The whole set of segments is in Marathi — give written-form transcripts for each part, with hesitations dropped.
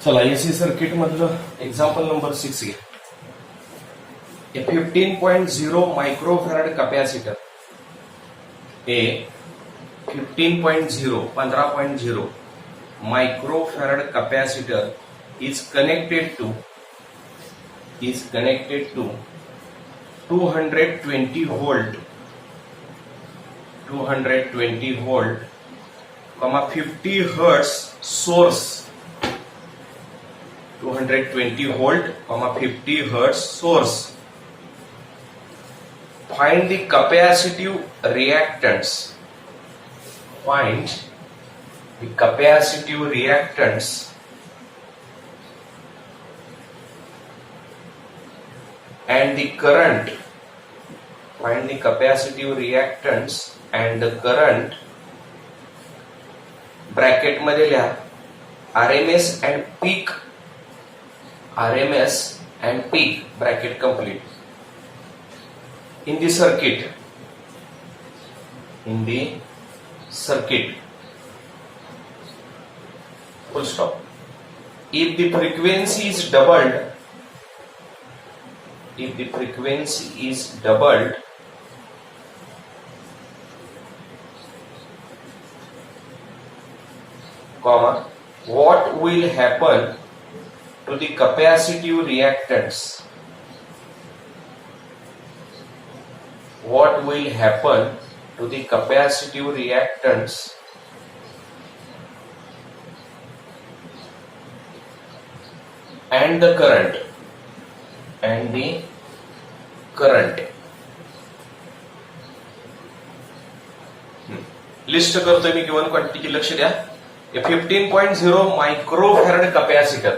चला एसी सर्किट मधलं एक्झाम्पल नंबर 6 घ्या. A 15.0 microfarad capacitor A 15.0 microfarad capacitor is connected to 220 volt 50 hertz source. 220 volt, 50 hertz source. Find the capacitive reactance. Find the capacitive reactance and the current. Find the capacitive reactance and the current. Bracket मध्ये लिहा RMS and peak. RMS and peak, bracket complete. In the circuit, full stop. If the frequency is doubled, comma, what will happen to the capacitive reactance? What will happen to the capacitive reactance and the current? List करतोय मी गिवन क्वांटिटीची, लक्ष द्या. 15.0 मायक्रोफॅरड कॅपॅसिटर,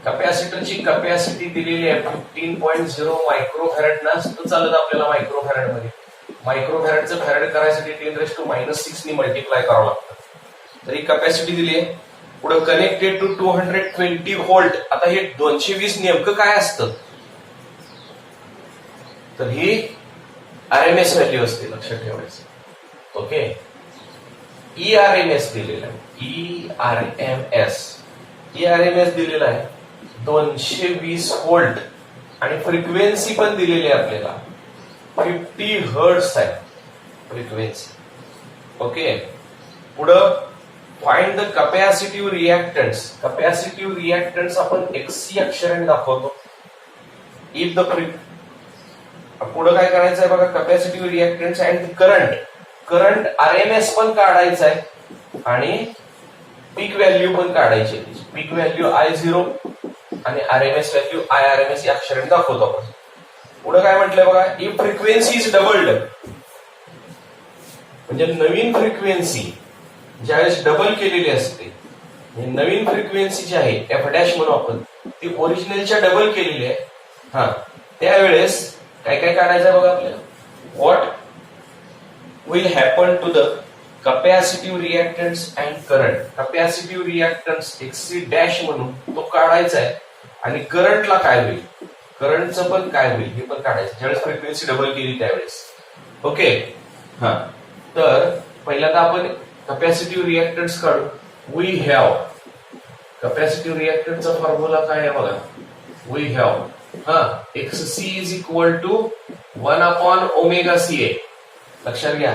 कॅपॅसिटरची कॅपॅसिटी दिलेली आहे 15.0 मायक्रोफॅरड. नसतं चालत आपल्याला मायक्रोफॅरड मध्ये. मायक्रोफॅरडचं फॅरड करायसाठी 10⁻⁻⁶ नी मल्टिप्लाय करावं लागतं. तर ही कॅपॅसिटी दिली आहे. पुढे कनेक्टेड टू 220 व्होल्ट. आता हे 220 नेमकं काय असतं, तर ही आरएमएस व्हॅल्यू असते, लक्षात ठेवायचं. ओके, ERMS दिलेला आहे. ERMS दिलेला आहे 220 व्होल्ट आणि फ्रिक्वेन्सी पण दिलेली आहे आपल्याला 50 हर्ट्झ आहे फ्रिक्वेन्सी. ओके, पुढं find the capacitive reactance. Capacitive reactance आपण XC अक्षराने दाखवतो. इफ द पुढं काय करायचं आहे बघा, capacitive reactance and current. Current RMS पण काढायचं आहे आणि पीक व्हॅल्यू पण काढायची. पीक व्हॅल्यू I0 आणि RMS व्हॅल्यू IRMS या अक्षराने दाखवतो आपण. पुढे काय म्हटलंय बघा, इफ फ्रिक्वेन्सी इज डबल्ड, म्हणजे नवीन फ्रिक्वेन्सी ज्यावेळेस डबल केलेली असते, नवीन फ्रिक्वेन्सी जी आहे F' म्हणून आपण, ती ओरिजिनलच्या डबल केलेली आहे. त्यावेळेस काय काय काढायचं आहे बघा आपल्याला. What will happen to the capacitive reactance and current. Capacitive reactance XC' म्हणून तो काढायचा आहे आणि करंटला काय होईल, करंटचं पण काय होईल हे पण काढायचं ज्यावेळेस फ्रिक्वेन्सी डबल केली त्यावेळेस. ओके, तर पहिल्यांदा आपण कॅपॅसिटिव्ह रिएक्टन्स काढू. वी हॅव कॅपॅसिटिव्ह रिएक्टन्सचा फॉर्म्युला काय आहे बघा. We have XC is equal to 1/ωCA. लक्षात घ्या,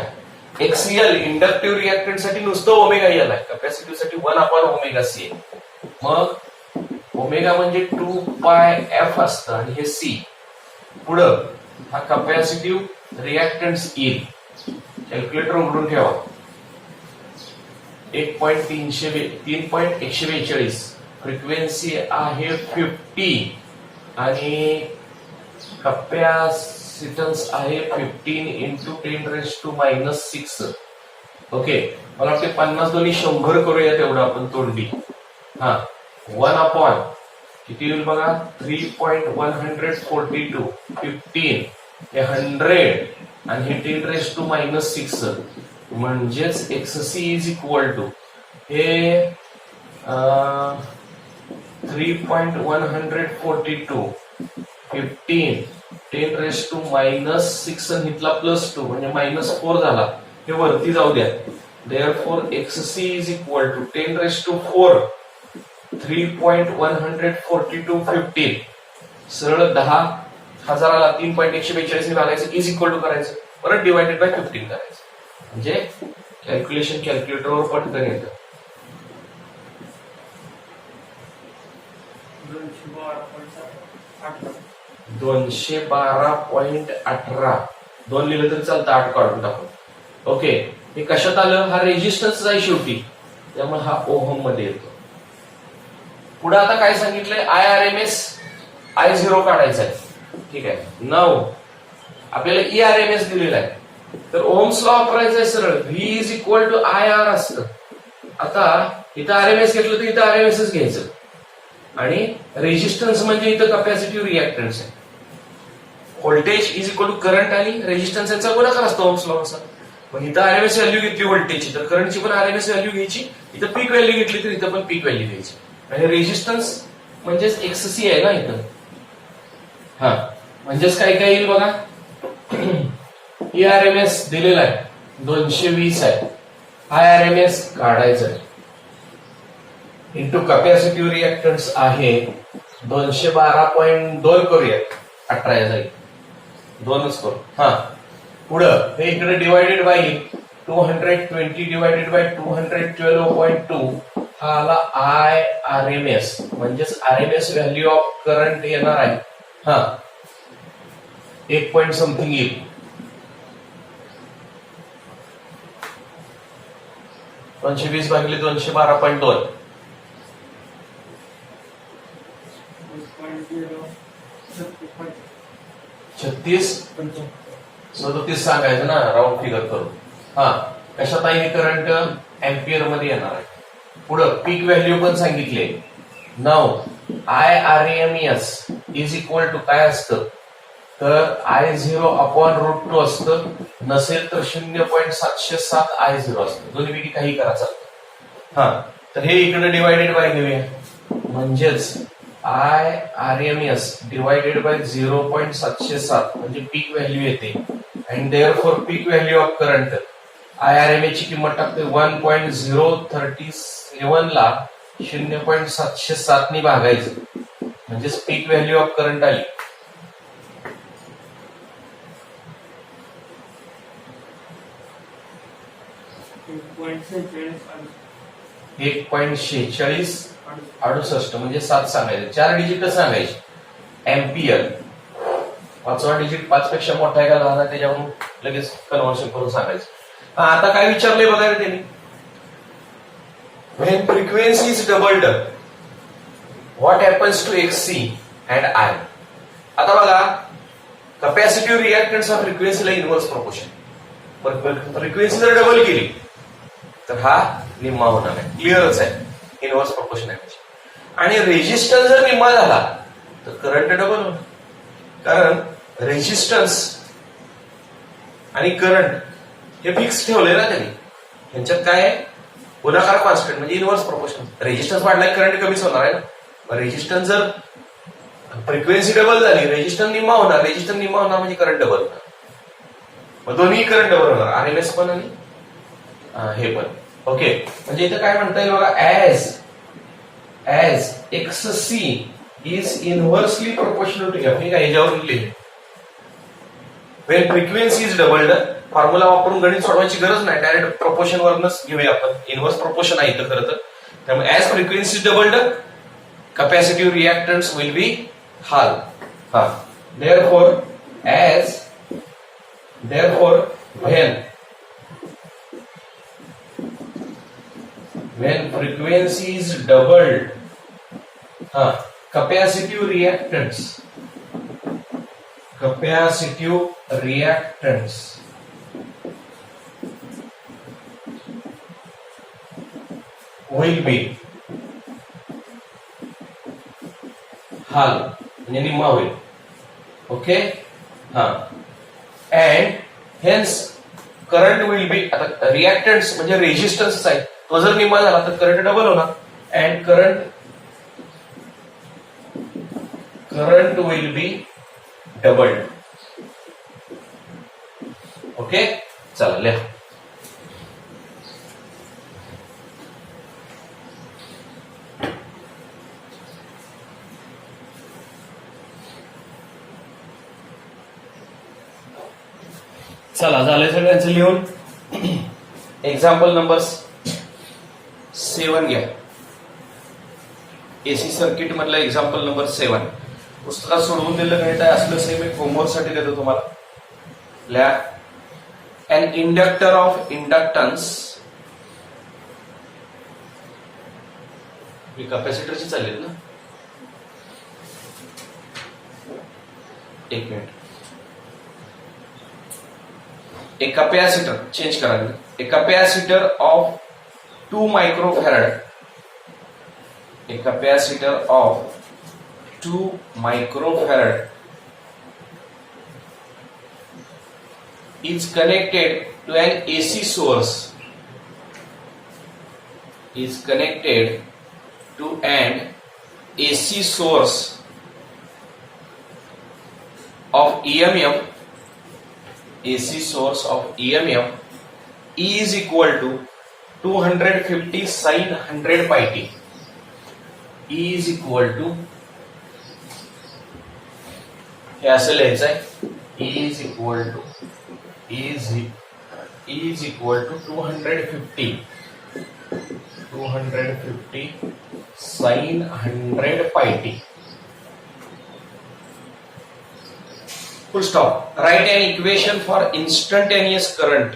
XCL इंडक्टिव्ह रिएक्टन्स साठी नुसतं ωL आहे, कॅपॅसिटिव्ह साठी 1/ωCA. मग ओमेगा म्हणजे 2πf असतं आणि हे C. पुढं हा कॅपॅसिटिव्ह रिएक्टन्स येईल. कॅल्क्युलेटर उघडून ठेवा. 3.142 फ्रिक्वेन्सी आहे 50 आणि कॅपॅसिटन्स आहे 15 × 10⁻⁻⁶. ओके, मला वाटते 50 दोन्ही 100 करूया तेवढं आपण तोंडी. 1 किती येईल बघा, 3.142 15 हे 100 आणि हे 10⁻⁻⁶, म्हणजेच XC इज इक्वल टू हे 3.142 15 10⁻⁻⁶ इथला +2 म्हणजे -4 झाला. हे वरती जाऊ द्या. Therefore XC is equal to 10⁻⁴ 3.14215 सरळ 10,000ला 3.142 ने भागायचं इज इक्वल टू करायचं परत डिवायडेड बाय 15 करायचं म्हणजे कॅल्क्युलेशन कॅल्क्युलेटरवर पटकन येतं. 212.18 2 लिहिलं तरी चालतं 8 काढून टाकून. ओके हे कशात आलं हा रेजिस्टन्स आहे शेवटी त्यामुळे हा ओहम मध्ये येतो. पुढे आता काय सांगितलंय IRMS I0 काढायचा आहे. ठीक आहे नाव आपल्याला ERMS दिलेला आहे तर ओहम्स लॉ वापरायचा आहे सरळ V is equal to IR असतं. आता इथं RMS घेतलं तर इथं RMSच घ्यायचं आणि रेजिस्टन्स म्हणजे इथं कॅपॅसिटिव्ह रिएक्टन्स आहे. Voltage is equal to current आणि रेजिस्टन्स यांचा गुणाकार असतो ओहम्स लॉ चा. मग इथं RMS व्हॅल्यू घेतली व्होल्टेजची तर करंटची पण RMS व्हॅल्यू घ्यायची इथं पीक व्हॅल्यू घेतली तर इथं पण पीक व्हॅल्यू घ्यायची आणि रेजिस्टन्स म्हणजेच XC आहे ना इथं. हा म्हणजेच काय काय येईल बघा ERMS दिलेला आहे 220 आहे IRMS काढायचं आहे इंटू कॅपॅसिटिव्ह रिएक्टन्स आहे 212.2 करूयात 18 जाईल 2च करू. हा पुढं हे इकडे डिवायडेड बाय 220 डिवायडेड बाय 212.2 हा आला IRMS म्हणजेच RMS व्हॅल्यू ऑफ करंट येणार आहे. हा 1 पॉइंट समथिंग येईल. $220 भागिले 212.2 36 सांगायचं ना राऊंड फिगर करून. हा कशात आहे हे करंट एम्पियर मध्ये येणार आहे. पुढं पीक व्हॅल्यू पण सांगितले. नाव IRMS इज इक्वल टू काय असतं तर I0 अपॉन √2 असतं नसेल तर 0.707 I0 असतं दोन्हीपैकी काही करा चालतं. हा तर हे इकडे डिवायडेड बाय घेऊया म्हणजेच IRMS डिवायडेड बाय 0.707 म्हणजे पीक व्हॅल्यू येते आणि therefore peak value of current IRMS ची किंमत टाकते 1.037 ला 0.707 ने भागायचं म्हणजेच पीक व्हॅल्यू ऑफ करंट आली 1.4668 म्हणजे 7 सांगायचे 4 डिजिट सांगायचे. एम्पियर 5वा डिजिट 5 पेक्षा मोठा आहे का लहान आहे त्याच्यावरून लगेच कन्व्हर्शन करून सांगायचं. आता काय विचारलंय बघा रे त्यांनी when frequency is doubled what happens to XC and I. आता बघा कॅपॅसिटिव्ह रिएक्टन्स हा फ्रिक्वेन्सीला इनव्हर्स प्रोपोर्शन. फ्रिक्वेन्सी जर डबल केली तर हा निम्मा होणार आहे. क्लिअरच आहे इनव्हर्स प्रोपोर्शन आहे. आणि रेजिस्टन्स जर निम्मा झाला तर करंट डबल होणार कारण रेजिस्टन्स आणि करंट हे फिक्स ठेवले ना त्यांनी. यांच्यात काय आहे गुणाकार कॉन्स्टंट म्हणजे इनव्हर्स प्रोपोर्शन. रेजिस्टन्स वाढला करंट कमीच होणार आहे ना. रेजिस्टन्स जर फ्रिक्वेन्सी डबल झाली रेजिस्टन्स निम्मा होणार म्हणजे करंट डबल होणार. मग दोन्ही करंट डबल होणार RMS पण आणि हे पण. ओके म्हणजे इथं काय म्हणता येईल बघा as XC is inversely proportional to F. काय याच्यावर लिहिले when frequency is doubled formula वापरून गणित सोडवायची गरज नाही डायरेक्ट प्रोपोर्शन वरनच घेऊया आपण. इनव्हर्स प्रोपोर्शन आहे इथं खरं तर. त्यामुळे as frequency doubled capacitive reactance will be हाल. हा therefore when frequency is doubled capacitive reactance will be हाल म्हणजे निम्मा होईल. ओके हा and hence current will be आता रिएक्टन्स म्हणजे रेजिस्टन्स आहे तो जर निम्मा झाला तर करंट डबल होणार and current will be doubled. Okay चला लिहा. चला झालंय सगळ्यांचं लिहून. एक्झाम्पल नंबर 7 घ्या. एसी सर्किट मधलं एक्झाम्पल नंबर 7. पुस्तकात सोडवून दिलं गणित आहे, असलं सेम एक होमवर्क साठी देतो तुम्हाला. अन इंडक्टर ऑफ इंडक्टन्स, मी कॅपॅसिटरची चालेल ना, एक मिनिट. ए कॅपॅसिटर चेंज करा. A capacitor of 2 microfarad, a capacitor of 2 microfarad is connected to an AC source, is connected to an AC source of EMF, AC source of EMF is equal to 250 sin 100 pi t. E is equal to, हे असं लिहायचं आहे, E is equal to 250 sin 100 pi t. Full stop. Write an equation for instantaneous current.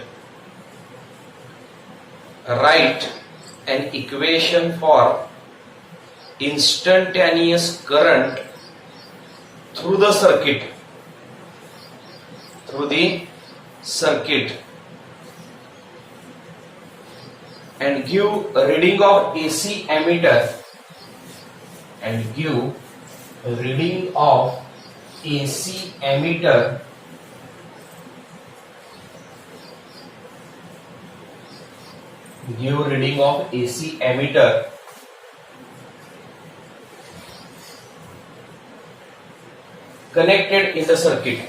Write an equation for instantaneous current through the circuit, and give a reading of AC ammeter, connected in the circuit.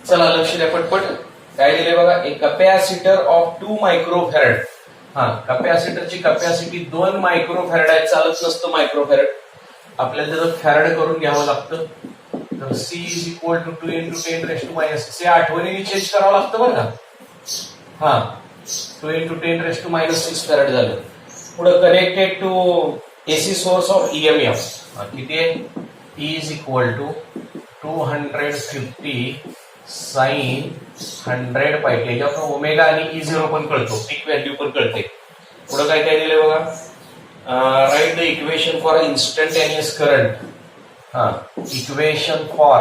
चला लक्ष द्या पटपट. काय दिले बघा, एक कॅपॅसिटर ऑफ 2 मायक्रोफॅरड. हा, कॅपॅसिटरची कॅपॅसिटी 2 मायक्रोफॅरड आहे. चालत नसतं मायक्रोफॅरड, आपल्याला त्याचं फॅरड करून घ्यावं लागतं. तर C is equal to 2 into 10 raised to minus 6. आठवणीने चेंज करावं लागतं बरं का. हा, 2 into 10 raised to minus 6 farad झालं. पुढे connected to AC source of EMF. किती आहे? E is equal to 250 sin 100 pi t. याच्यावर ओमेगा आणि E0 पण कळतो, पीक व्हॅल्यू पण कळते. पुढे काय काय दिले बघा, right the equation for instantaneous current. हा, इक्वेशन फॉर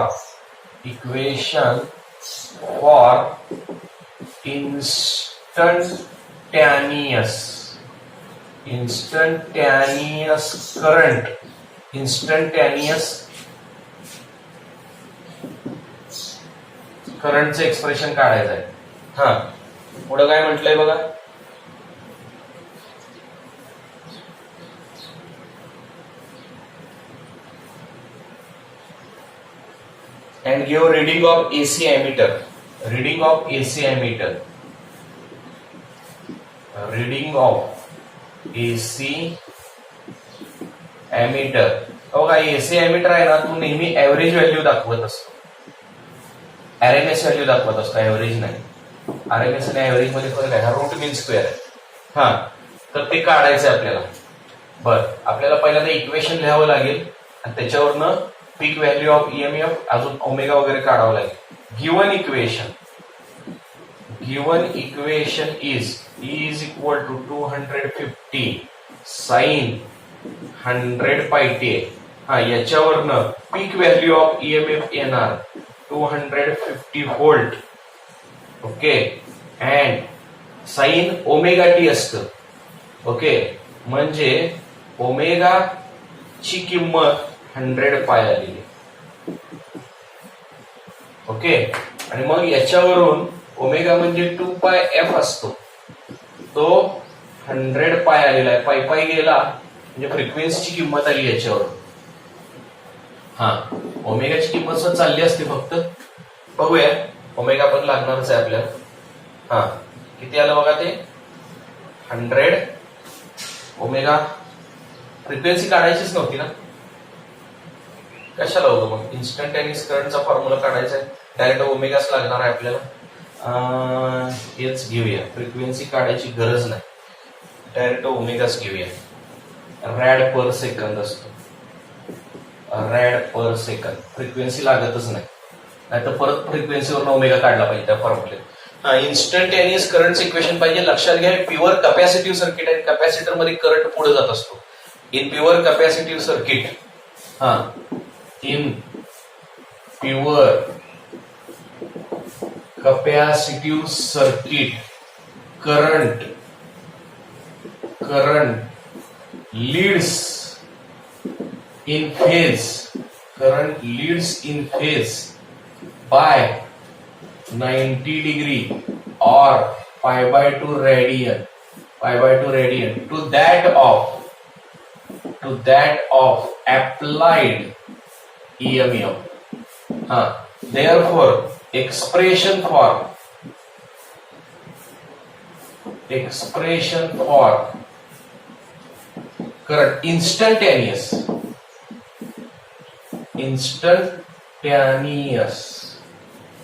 instantaneous current, करंटचं एक्सप्रेशन काढायचं आहे. हा, पुढे काय म्हटलंय बघा, and give reading of AC ammeter. बघा, AC ammeter आहे ना, तू नेहमी ऍव्हरेज व्हॅल्यू दाखवत असतो, RMS व्हॅल्यू दाखवत असतो, ऍव्हरेज नाही. RMS आणि ऍव्हरेज मध्ये फरक आहे. हा रूट मीन स्क्वेअर आहे. हा, तर ते काढायचं आहे आपल्याला. बर, आपल्याला पहिल्यांदा इक्वेशन लिहावं लागेल आणि त्याच्यावरनं पीक व्हॅल्यू ऑफ EMF, अजून ओमेगा वगैरे काढावं लागेल. Given equation is E is equal to 250 sin 100 pi t. हा, याच्यावरनं पीक व्हॅल्यू ऑफ EMF येणार 250 volt. Okay, and sine omega T असतं. ओके, म्हणजे ओमेगा ची किंमत 100 पाय आलेली. ओके, आणि मग याच्यावरून ओमेगा म्हणजे 2 पाय f असतो, तो 100 पाय आलेला आहे. पाय पाय गेला म्हणजे फ्रिक्वेन्सीची किंमत आली याच्यावर. हा, ओमेगाची किंमत सुद्धा चालली असते, फक्त बघूया. ओमेगा पण लागणारच आहे आपल्याला. हा, किती आलं बघा ते 100 ओमेगा. फ्रिक्वेन्सी काढायचीच नव्हती ना, कशाला होतं मग? इन्स्टंटेनियस करंटचा फॉर्म्युला काढायचा आहे, डायरेक्ट ओमेगाच लागणार आहे आपल्याला. हेच घेऊया, फ्रिक्वेन्सी काढायची गरज नाही, डायरेक्ट ओमेगाच घेऊया. रॅड पर सेकंद असतो, रॅड पर सेकंद. फ्रिक्वेन्सी लागतच नाही, नाहीतर परत फ्रिक्वेन्सीवर ओमेगा काढला पाहिजे त्या फॉर्म्युलेत. इन्स्टंटेनियस करंट इक्वेशन पाहिजे. लक्षात घ्या, प्युअर कॅपॅसिटिव्ह सर्किट आहे, कॅपॅसिटर मध्ये करंट पुढे जात असतो. In pure capacitive circuit, in pure capacitive circuit current leads in phase, current leads in phase by 90 degree or pi by 2 radian to that of applied EMF. Therefore expression for current instantaneous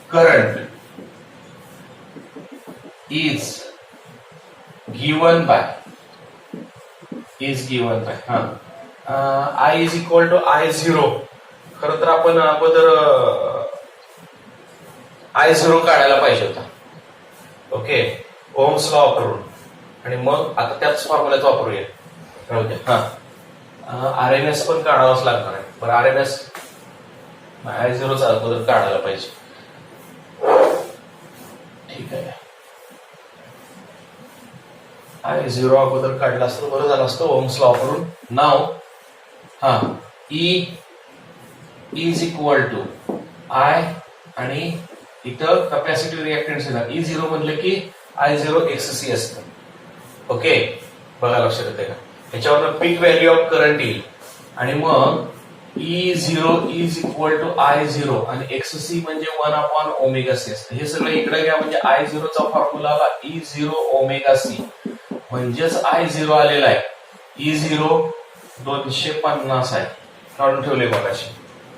current is given by I is equal to I0. खरं तर आपण अगोदर I0 काढायला पाहिजे होता. ओके, ओम्स लॉ वापरून, आणि मग आता त्याच फॉर्म्युलाच वापरूया. राहू द्या. RMS पण काढावाच लागणार आहे. बरं, RMS I0 अगोदर काढायला पाहिजे. ठीक आहे, I0 अगोदर काढला असतं बरं झालं असतं ओम्स लॉ वापरून. नाव E is equal to I, आणि इथं कॅपॅसिटिव्ह रिएक्टन्स येणार. E0 म्हणलं की I0 XC असतं. ओके, बघा लक्षात येते का? ह्याच्यावर पीक व्हॅल्यू ऑफ करंट येईल, आणि मग E0 is equal to I0 आणि XC म्हणजे 1/ωc असतं. हे सगळं इकडे घ्या, म्हणजे I0 चा फॉर्म्युला आला E0 ωc, म्हणजेच I0 आलेला आहे. E0 250 आहे, काढून ठेवले बघाशी.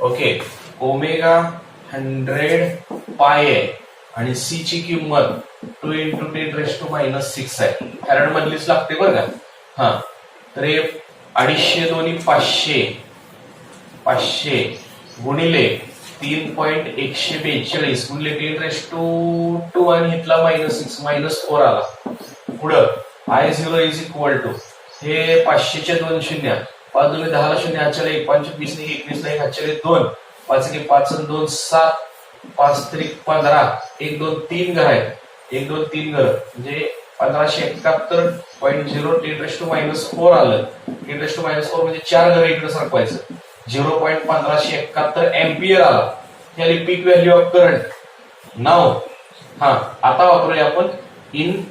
ओके, ओमेगा 100 पाय आहे, आणि C ची किंमत 2 × 10⁻⁶ आहे. फॅरेड मधलीच लागते बरं का. तर हे 250 दोन्ही 500 गुणिले 3.142 गुणिले 10⁻², आणि इथला -6 आला. पुढं I0 इज इक्वल टू, हे 500 चे 2 शून्य, 5 2 10 शून्य, हातच्याला 1, 5 20 21 हातच्याला 2, 5 5 2 7, 5 3 15, 1 2 3 घर आहेत, 1 2 3 घर, म्हणजे 1571.0 आलं. 10⁻⁴ म्हणजे 4 घर इकडे सरकवायचं. 0.1571 एम्पियर आला. त्याला पीक व्हॅल्यू ऑफ करंट. नाव आता वापरूया आपण in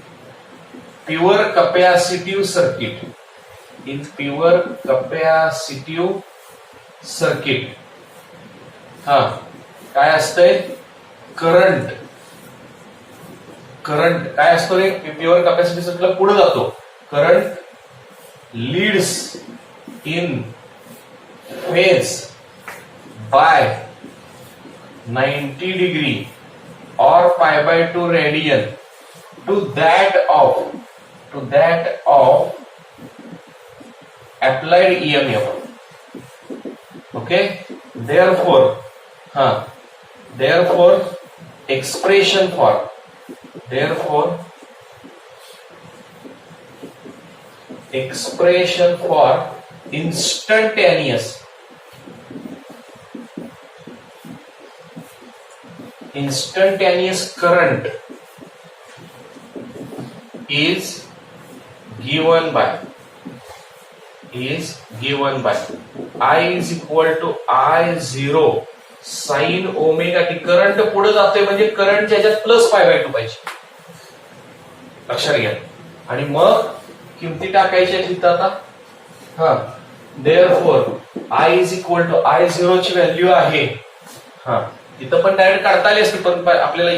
pure capacitive circuit. In pure capacitive circuit काय असतंय? करंट काय असतो रे? प्युअर कॅपॅसिटी सर्किटला पुढे जातो. Current leads in phase by 90 degree or pi/2 radian to that of applied EMF. Okay, therefore expression for instantaneous current is given by I is equal to I0 sin omega T. Current पुढे जातोय म्हणजे करंटच्या ह्याच्यात +π/2 पाहिजे, लक्षात घ्या. आणि मग किमती टाकायच्या तिथं आता. therefore I is equal to I0 ची व्हॅल्यू आहे. इथं पण डायरेक्ट काढता आली असते, पण आपल्याला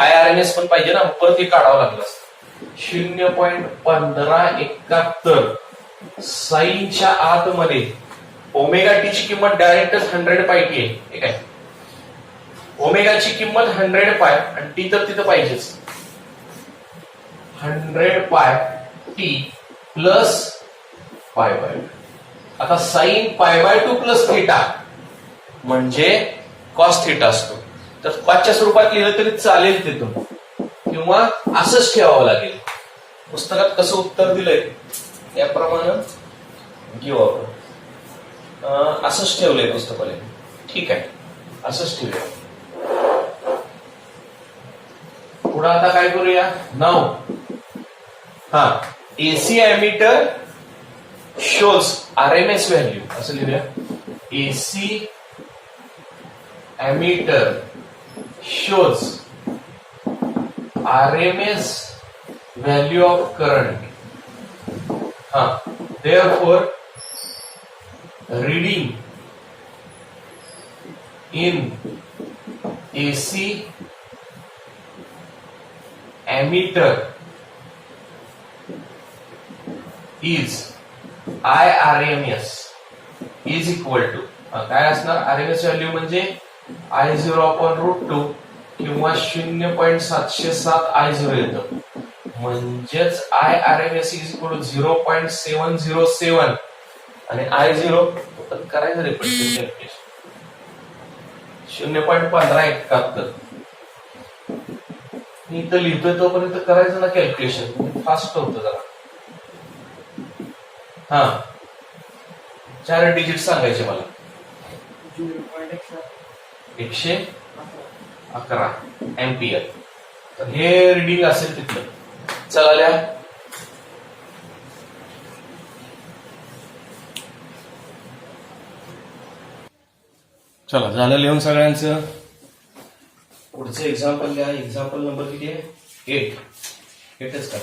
IRMS पण पाहिजे ना, परत हे काढावं लागलं असतं. 0.1571 साईनच्या आतमध्ये ओमेगा टी ची किंमत डायरेक्टच 100 पाय टी आहे. ठीक आहे, ओमेगाची किंमत 100 पाय आणि टी तर तिथं पाहिजेच. 100 pi t plus pi by. आता sine pi by 2 plus theta म्हणजे कॉस थिटा असतो. तर 5च्या स्वरूपात लिहिलं तरी चालेल तिथून, किंवा असंच ठेवावं लागेल. पुस्तकात कसं उत्तर दिलंय याप्रमाणे घेऊ आपण. असंच ठेवलंय पुस्तकाने. ठीक आहे, असंच ठेवूया. पुढे आता काय करूया. नाव AC ammeter shows RMS value असं लिहूया. AC ammeter shows RMS value of current. therefore reading in AC emitter is IRMS is equal to काय असणार. आरएमएस व्हॅल्यू म्हणजे I0/√2 किंवा 0.707 I0 येतं. म्हणजेच IRMS इज इक्वल टू 0.707 आणि I0 करायचं रिपीट कॅल्क्युलेशन 0.1571. मी इथं लिहितोय तोपर्यंत करायचं ना कॅल्क्युलेशन, फास्ट होतं जरा. 4 डिजिट सांगायचे मला. 111 एम्पियर. तर हे रिडिंग असेल तिथलं. चला लिहा. चला झालं लिहून सगळ्यांचं. पुढचं एक्झाम्पल लिहा. एक्झाम्पल नंबर किती आहे. 8. 8च का.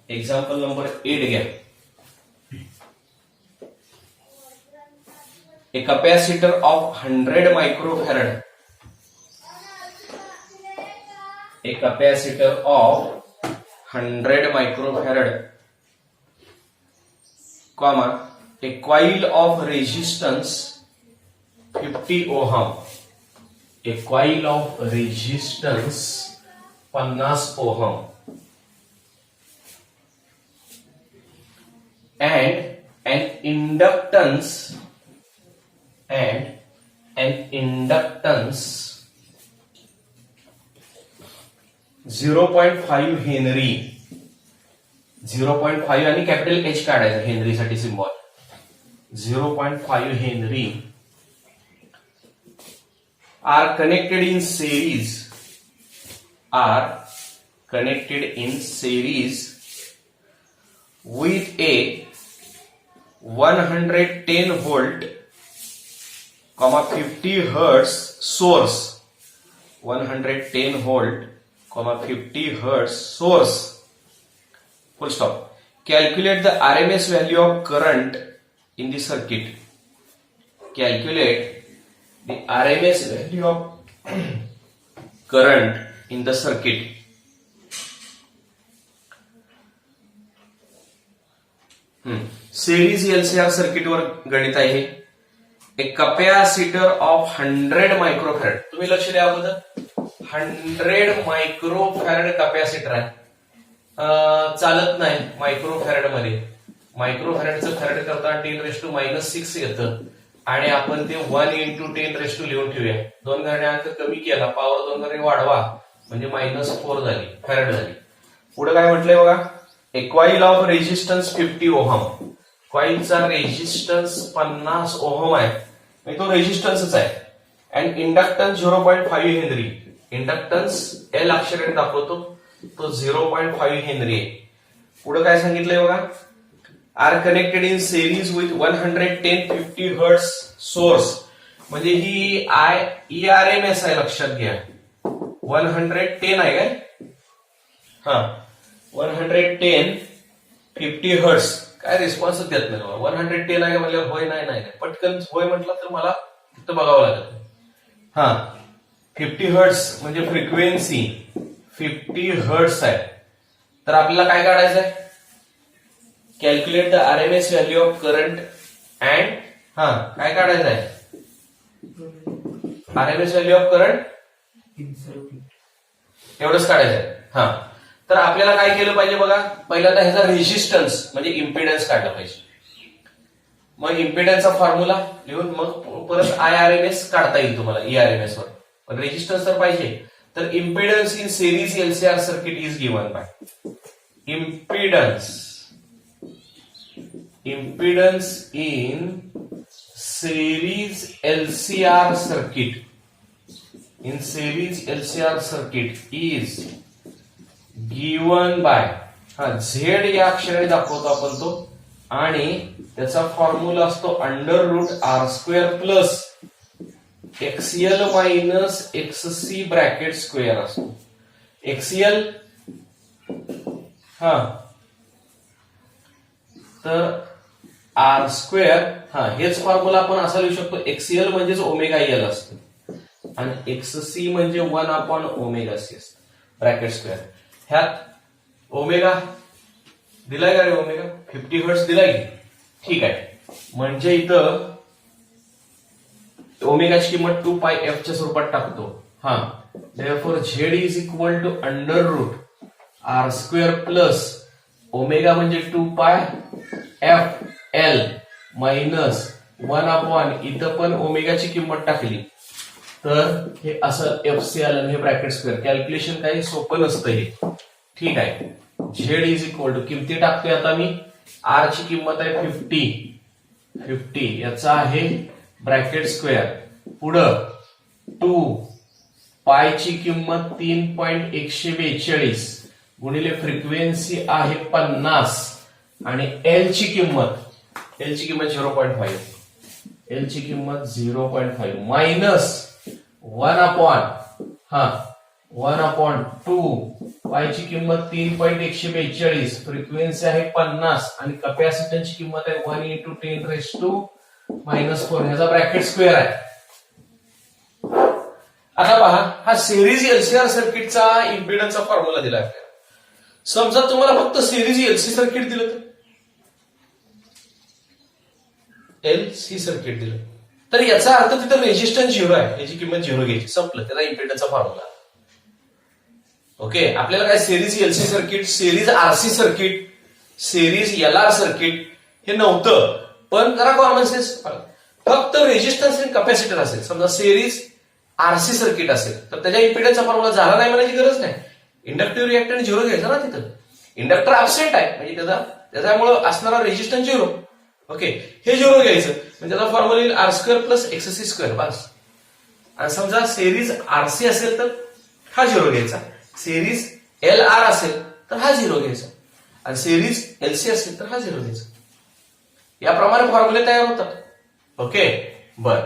एक्झाम्पल नंबर 8 घ्या. A capacitor of 100 microfarad. A capacitor of 100 microfarad, comma, a coil of resistance 50 ohm. A coil of resistance 50 ohm. And an inductance 0.5 Henry. 0.5 आणि कॅपिटल एच काढायचं हेनरी साठी symbol. 0.5 Henry are connected in series. Are connected in series with a 110 volt, 50 hertz source. 110 volt, 50 hertz source. Full stop. Calculate the RMS value of current in the circuit. Calculate the RMS value of current in the circuit. Series LCR circuit वर गणित आहे. एक कपॅसिटर ऑफ 100 मायक्रोफॅरड. तुम्ही लक्ष द्या अगोदर. 100 मायक्रोफॅरड कपॅसिटर आहे. चालत नाही मायक्रोफॅरड मध्ये. मायक्रोफॅरडचं फॅरड करताना 10⁻⁻6 येतं आणि आपण ते 1 × 10⁻⁻2 लिहून ठेवूया. 2 अंक कमी केला, पॉवर 2 घाणे वाढवा म्हणजे -4 झाली, फॅरड झाली. पुढे काय म्हटलंय बघा. A coil of resistance 50 ohm. कॉईलचा रेजिस्टन्स 50 ओहम आहे, तो रेजिस्टन्सच आहे. And inductance 0.5 henry. Inductance L अक्षराने दाखवतो, तो 0.5 हेनरी आहे. पुढे काय सांगितलंय बघा. Are connected in series with 110 50 hertz source. म्हणजे ही IRMS आहे, लक्षात घ्या. 110 आहे काय. 110 50 हर्ट्ज. काय रिस्पॉन्स देत नाही. 110 आहे म्हणजे होय नाही. पटकन होय म्हटलं तर मला फक्त बघावं लागेल. 50 हर्ट्स म्हणजे फ्रिक्वेन्सी 50 हर्ट्स आहे, तर आपल्याला काय काढायचं आहे? Calculate the RMS value of current and काय काढायचं आहे? आरएमएस व्हॅल्यू ऑफ करंट एवढंच काढायचं आहे. तर आपल्याला काय केलं पाहिजे बघा, पहिल्यांदा ह्याचा रेजिस्टन्स म्हणजे इम्पिडन्स काढलं पाहिजे. मग इम्पिडन्सचा फॉर्म्युला लिहून मग परत IRMS काढता येईल तुम्हाला ERMS वर, पण रेजिस्टन्स तर पाहिजे. तर impedance in series LCR circuit is given by impedance in series LCR circuit is given by Z या अक्षराने दाखवतो आपण तो, आणि त्याचा फॉर्म्युला असतो √R² plus XL minus XC bracket square असतो. XL तर R² हेच फॉर्म्युला आपण असा लिहू शकतो. XL म्हणजेच ओमेगा L असतो आणि XC म्हणजे 1/ओमेगा C असतं ब्रॅकेट स्क्वेअर. ह्यात ओमेगा दिलाय का रे? ओमेगा 50 हर्ट्स दिलाय की? ठीक आहे. म्हणजे इथं ओमेगाची किंमत 2πf च्या स्वरूपात टाकतो. therefore Z is equal to √R² plus omega म्हणजे 2πf L मायनस 1/, इथं पण ओमेगाची किंमत टाकली तर हे असं FCL आणि हे ब्रॅकेट स्क्वेअर. कॅल्क्युलेशन काही सोपं नसतं हे. ठीक आहे. Z इज इक्वल टू किमती टाकतोय आता मी. R ची किंमत आहे 50 याचा आहे ब्रॅकेट स्क्वेअर, पुढं 2 ची किंमत 3.142 गुणिले फ्रिक्वेन्सी आहे 50 आणि L ची किंमत 0.5. L ची किंमत 0.5 मायनस 1/2 ची किंमत 3.142, फ्रिक्वेन्सी आहे 50 आणि कॅपॅसिटन्सची किंमत आहे 1 × 10⁻⁻⁴ ह्याचा ब्रॅकेट स्क्वेअर आहे. आता पहा, हा सिरीज LCR सर्किटचा इम्पिडन्सचा फॉर्म्युला दिला आहे. समजा तुम्हाला फक्त सिरीज LC सर्किट दिलं तर LC सर्किट दिलं तर याचा अर्थ तिथं रेजिस्टन्स 0 आहे, याची किंमत 0 घ्यायची, संपलं. त्याला इम्पिडन्सचा फॉर्म्युला. ओके. आपल्याला काय series LC circuit, series RC circuit, series LR circuit हे नव्हतं, पण जरा कॉमन सेन्स फक्त रेजिस्टन्स आणि कॅपॅसिटर असेल. समजा सिरीज RC सर्किट असेल तर त्याच्या इम्पिडन्सचा फॉर्म्युला झाला नाही म्हणायची गरज नाही. इंडक्टिव्ह रिएक्टन्स 0 घ्यायचा ना तिथं. इंडक्टर ऍबसेंट आहे म्हणजे त्याच्यामुळे असणारा रेजिस्टन्स 0. ओके. हे 0 घ्यायचं म्हणजे त्याचा फॉर्म्युला येईल R² प्लस XC². बस. आणि समजा सिरीज RC असेल तर हा 0 घ्यायचा, सिरीज LR असेल तर हा 0 घ्यायचा आणि सिरीज LC असेल तर हा 0 घ्यायचा. याप्रमाणे फॉर्म्युले तयार होतात. ओके. बर.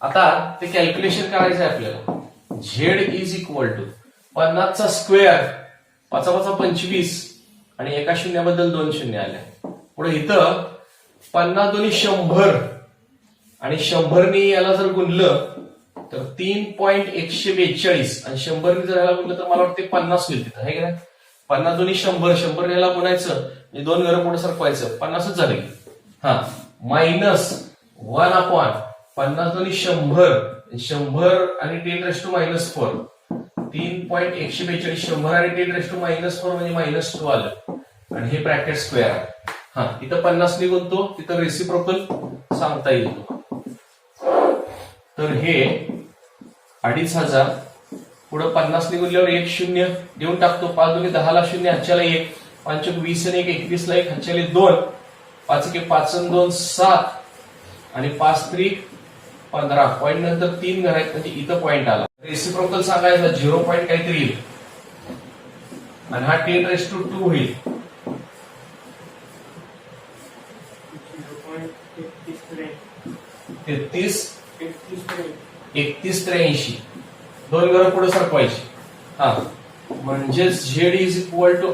आता ते कॅल्क्युलेशन करायचं आहे आपल्याला. Z इज इक्वल टू 50 चा स्क्वेअर 5 × 5 = 25 आणि एका शून्याबद्दल 2 शून्य आल्या. पुढे इथं 50 × 2 = 100 आणि 100 ने याला जर गुणलं तर 3.142 आणि 100 ने जर याला गुणलं तर मला वाटतं 50 होईल तिथं, आहे का नाही? 50 × 2 = 100, 100 ने याला गुणायचं म्हणजे 2 घरं पुढे सरकवायचं, 50च झाले. मायनस 1/, 50 × 2 = 100, 100 आणि 10⁻⁻⁴, 3.142, 100 आणि 10⁻⁻⁴ म्हणजे -2 आलं आणि हे ब्रॅकेट स्क्वेअर आहे. इथं 50 ने गुणतो, तिथं रेसिप्रोकल सांगता येईल तुम्हाला. तर हे 2500 पुढे 50 ने गुणल्यावर 1 0 देऊन टाकतो. 5 × 2 = 10 ला 0, हातच्याला 1, 5 × 20 आणि 1 21 ला 1, हातच्याला 2, 5 × 5 आणि 2 7 आणि 5 × 3 15. पॉईंट नंतर 3 घर आहेत म्हणजे इथं पॉईंट आला. रेसिप्रोकल सांगायचा 0 पॉईंट काहीतरी येईल आणि हा 10⁻² होईल. 3183 2 घरं पुढे सरकवायची. म्हणजे Z इज इक्वल टू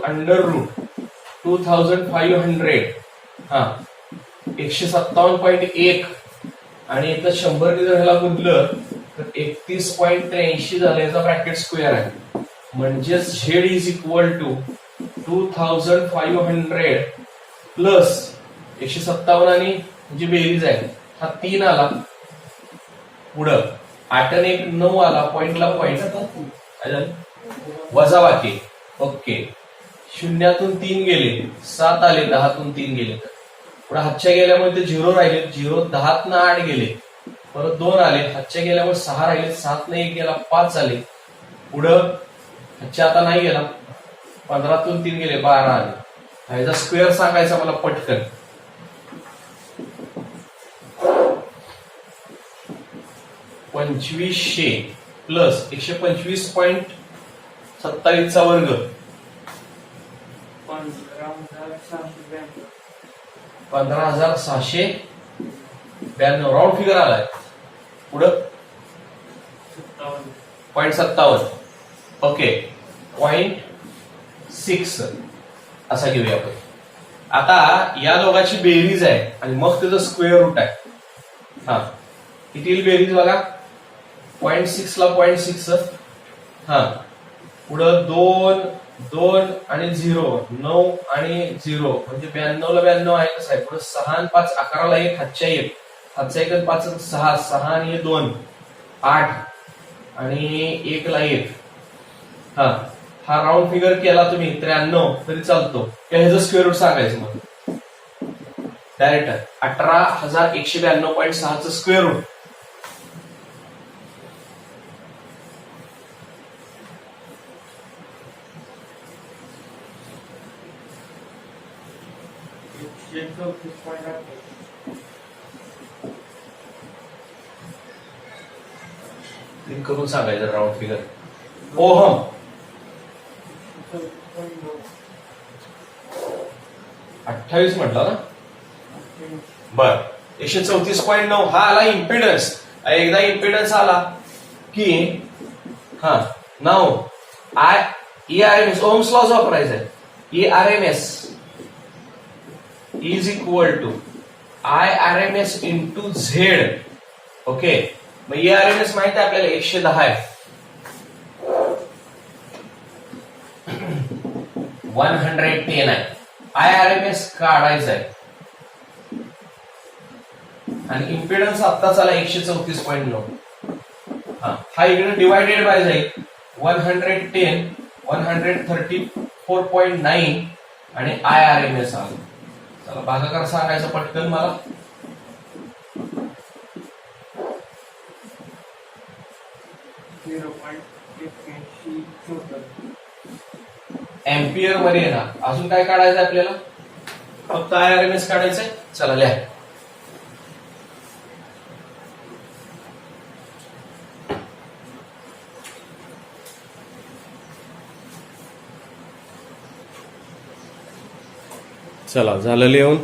√2500 157.1 आणि इथं 100 ने जर ह्याला गुणलं तर 31.83 झालं, याचा ब्रॅकेट स्क्वेअर आहे. म्हणजेच Z is equal to 2500 plus 157 आणि जी बेरीज आहे हा 3 आला, पुढं 8 आणि 1 9 आला, पॉइंटला पॉइंट वजा बाकी. ओके, शून्यातून 3 गेले, 7 आले, 10तून 3 गेले, पुढे हातच्या गेल्यामुळे ते 0 राहिले, 0 10तनं 8 गेले, परत 2 आले, हातच्या गेल्यामुळे 6 राहिले, 7 ने 1 गेला, 5 आले, पुढं हातच्या आता नाही गेला, 15तून 3 गेले, 12 आले. ह्याचा स्क्वेअर सांगायचा मला पटकन. 2500 प्लस 125.27 चा वर्ग 15,692 राऊंड फिगर आलाय. पुढं 0.57. ओके, 0.6 असा घेऊया आपण. आता या दोघांची बेरीज आहे आणि मग त्याचं स्क्वेअर रूट आहे. हा, किती येईल बेरीज बघा, 0.6 ला 0.6, हा, पुढं 2 2 आणि 0 9 आणि 0 म्हणजे 92 ला 92 आहे कसं आहे. पुढे 6 आणि 5 11 ला 1, हातच्या 1, हातच्या 1 आणि 5 6, 6 आणि 2 8 आणि 1 ला 1. हा राऊंड फिगर केला तुम्ही 93 तरी चालतो. ह्याचं स्क्वेअर रूट सांगायचं मग डायरेक्ट 18,192.6 चं स्क्वेअर रूट. करून सांगायचं राऊंड फिगर. ओहम 28 म्हटलं ना, बर. 134.9 हा आला इम्पिडन्स. एकदा इम्पिडन्स आला की हा नाव ERMS ओम्स लॉज वापरायचा आहे. ERMS is equal to IRMS into Z. Okay, मग ERMS माहिती आहे आपल्याला 110 आहे, 110 आहे. IRMS काढायचा आहे आणि इम्पिडन्स आत्ताच आला 134.9. हा इकडे डिवायडेड बाय जाईल 110 134.9 आणि IRMS आला. चला भागाकार सांगायचं पटकन मला. एम्पियर मध्ये येणार. अजून काय काढायचं आपल्याला, फक्त IRMS काढायचंय. चला लिहा. चला झालं लिहून.